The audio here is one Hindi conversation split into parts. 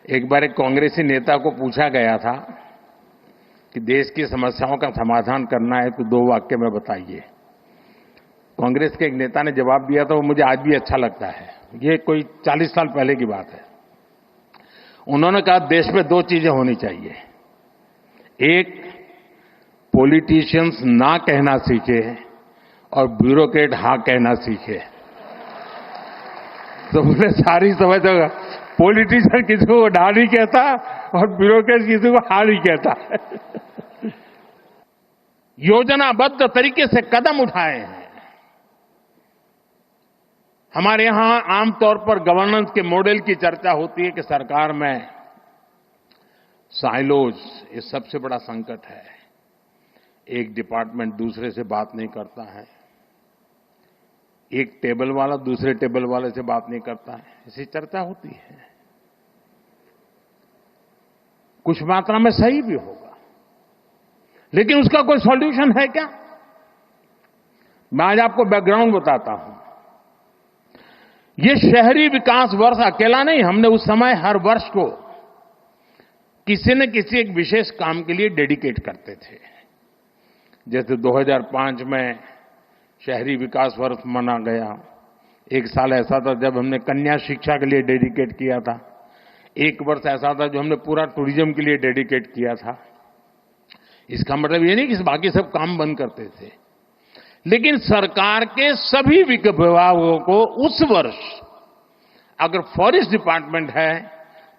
एक बार एक कांग्रेसी नेता को पूछा गया था कि देश की समस्याओं का समाधान करना है तो 2 वाक्य में बताइए। कांग्रेस के एक नेता ने जवाब दिया था, वो मुझे आज भी अच्छा लगता है। ये कोई 40 साल पहले की बात है। उन्होंने कहा देश में 2 चीजें होनी चाहिए। एक, पॉलिटिशियंस ना कहना सीखे और ब्यूरोक्रेट हाँ कहना सीखे। तो मुझे सारी समझ होगा, पॉलिटिशियन किसी को ना नहीं कहता और ब्यूरोक्रेट किसी को हाँ नहीं कहता। योजनाबद्ध तरीके से कदम उठाए हैं। हमारे यहां आमतौर पर गवर्नेंस के मॉडल की चर्चा होती है कि सरकार में साइलोज ये सबसे बड़ा संकट है। एक डिपार्टमेंट दूसरे से बात नहीं करता है, एक टेबल वाला दूसरे टेबल वाले से बात नहीं करता है, ऐसी चर्चा होती है। कुछ मात्रा में सही भी होगा, लेकिन उसका कोई सॉल्यूशन है क्या? मैं आज आपको बैकग्राउंड बताता हूं। ये शहरी विकास वर्ष अकेला नहीं, हमने उस समय हर वर्ष को किसी न किसी एक विशेष काम के लिए डेडिकेट करते थे। जैसे 2005 में शहरी विकास वर्ष मना गया। एक साल ऐसा था जब हमने कन्या शिक्षा के लिए डेडिकेट किया था। एक वर्ष ऐसा था जो हमने पूरा टूरिज्म के लिए डेडिकेट किया था। इसका मतलब ये नहीं कि बाकी सब काम बंद करते थे, लेकिन सरकार के सभी विभागों को उस वर्ष अगर फॉरेस्ट डिपार्टमेंट है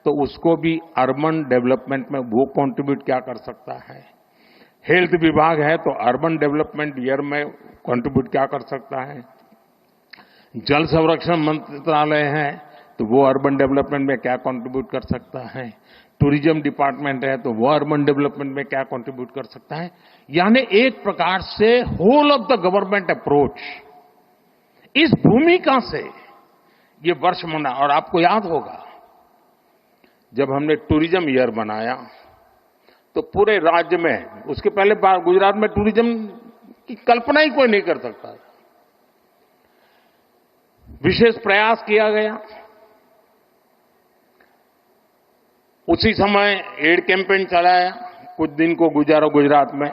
तो उसको भी अर्बन डेवलपमेंट में वो कंट्रीब्यूट क्या कर सकता है, हेल्थ विभाग है तो अर्बन डेवलपमेंट ईयर में कंट्रीब्यूट क्या कर सकता है, जल संरक्षण मंत्रालय है तो वो अर्बन डेवलपमेंट में क्या कंट्रीब्यूट कर सकता है, टूरिज्म डिपार्टमेंट है तो वो अर्बन डेवलपमेंट में क्या कंट्रीब्यूट कर सकता है। यानी एक प्रकार से whole of the government approach, इस भूमिका से ये वर्ष मना। और आपको याद होगा जब हमने टूरिज्म ईयर बनाया तो पूरे राज्य में, उसके पहले गुजरात में टूरिज्म की कल्पना ही कोई नहीं कर सकता, विशेष प्रयास किया गया। उसी समय एड कैंपेन चलाया, कुछ दिन को गुजारो गुजरात में।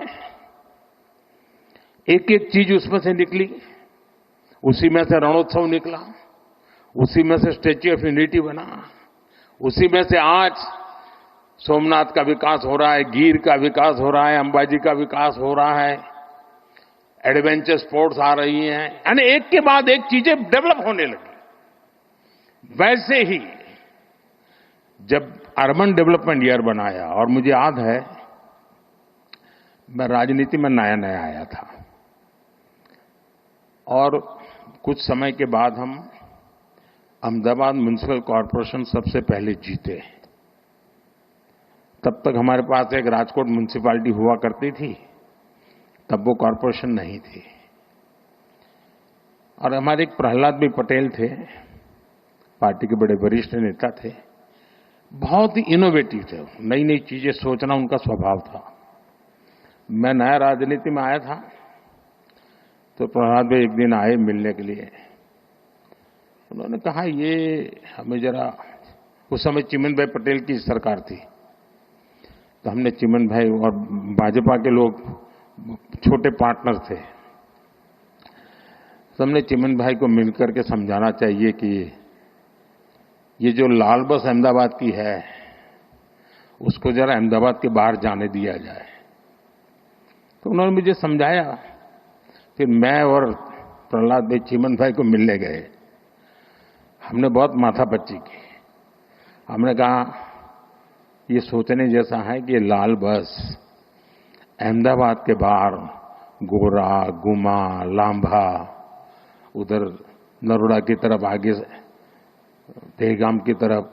एक एक चीज उसमें से निकली। उसी में से रणोत्सव निकला, उसी में से स्टैच्यू ऑफ यूनिटी बना, उसी में से आज सोमनाथ का विकास हो रहा है, गिर का विकास हो रहा है, अंबाजी का विकास हो रहा है, एडवेंचर स्पोर्ट्स आ रही हैं। यानी एक के बाद एक चीजें डेवलप होने लगी। वैसे ही जब अर्बन डेवलपमेंट ईयर बनाया, और मुझे याद है मैं राजनीति में नया नया आया था और कुछ समय के बाद हम अहमदाबाद म्युनिसिपल कॉर्पोरेशन सबसे पहले जीते। तब तक हमारे पास एक राजकोट म्युनिसिपैलिटी हुआ करती थी, तब वो कॉर्पोरेशन नहीं थी। और हमारे एक प्रहलाद भाई पटेल थे, पार्टी के बड़े वरिष्ठ नेता थे, बहुत ही इनोवेटिव थे, नई नई चीजें सोचना उनका स्वभाव था। मैं नया राजनीति में आया था तो प्रहलाद भाई एक दिन आए मिलने के लिए। उन्होंने कहा ये हमें जरा, उस समय चिमन भाई पटेल की सरकार थी, तो हमने चिमन भाई और भाजपा के लोग छोटे पार्टनर थे, तो हमने चिमन भाई को मिलकर के समझाना चाहिए कि ये जो लाल बस अहमदाबाद की है उसको जरा अहमदाबाद के बाहर जाने दिया जाए। तो उन्होंने मुझे समझाया। फिर मैं और प्रहलाद भाई चिमन भाई को मिलने गए। हमने बहुत माथापच्ची की। हमने कहा ये सोचने जैसा है कि ये लाल बस अहमदाबाद के बाहर गोरा, गुमा, लांभा, उधर नरोड़ा की तरफ आगे, देहगाम की तरफ,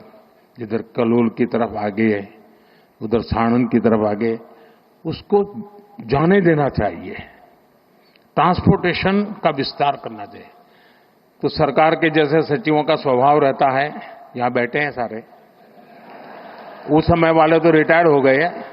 इधर कलोल की तरफ आगे, उधर साणंद की तरफ आगे, उसको जाने देना चाहिए, ट्रांसपोर्टेशन का विस्तार करना चाहिए। तो सरकार के जैसे सचिवों का स्वभाव रहता है, यहां बैठे हैं सारे, उस समय वाले तो रिटायर्ड हो गए हैं,